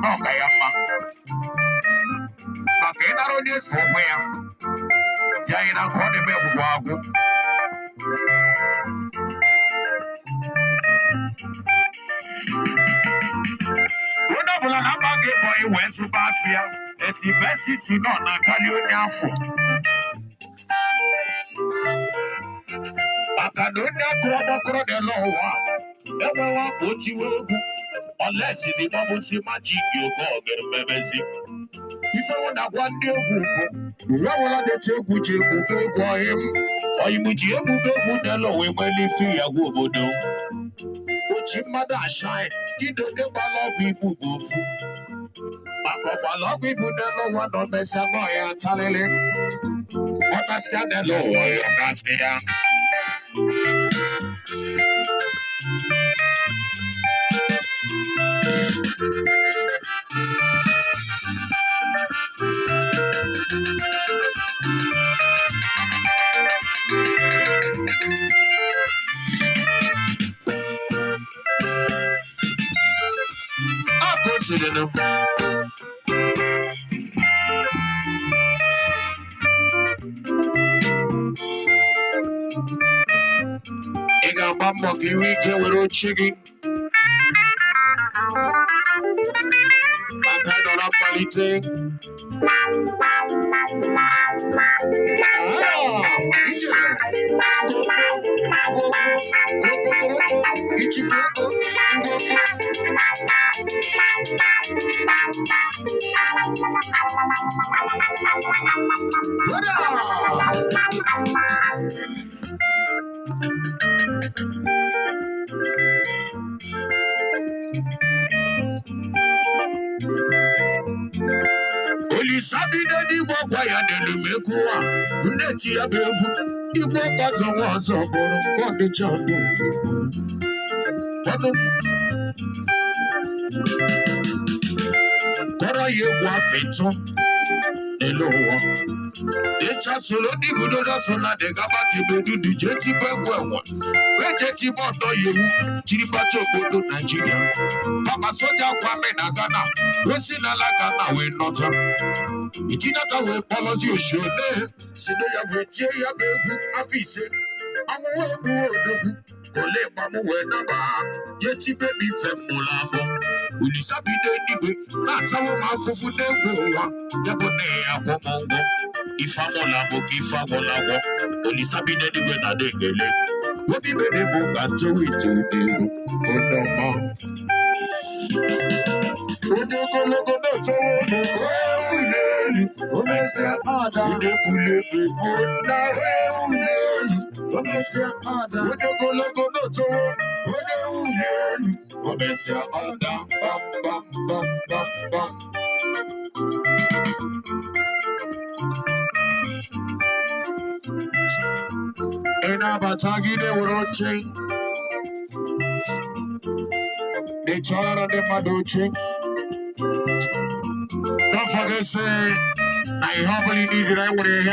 Okay, Makena Rodius for where Jaina Kone Wago. Rodabula Nabage boy West Subafia, as he passes in on Natalio. Akadonya kurabakura de lowa. Ewa koti wogu. Unless if you want to magic, you go get a baby. If I want to one day, you want to take good you go go him. Or you would you go good alone when you feel a good do. But your mother shine, you don't never love people. Back love people that no one don't mess up my talent. What I said, the Lord, you can't stay down. I consider them. I got my monkey weekend with old chicken. I kind of quality. Only Sabi the Wagaya de Lumekua, Neti Abebu, you go as a once of what the child do. Kora ye wafeto, Eloa. Echa solo di gudoda sola de gaba kebedu di jeti pengwa. Jeti bodo yewu, chiripacho bodo Nigeria. Papa soja kwame na Ghana, wesi na la Ghana we nota. Itinaka we policy oshone, sido ya wetie ya bebu afise. Amu webu odogu, kole mamu we naba. Yeti baby femulamo. Ulisabide niwe, nata wo mafufu negowa. Yabone ya komongo. Ifamolamo, ifamolamo. Ulisabide niwe na dengele. What you made a book and to it to do? Oh, no, mom. And I'm talking the world change. They try to do my doing. Don't forget, say, I humbly need it. I would have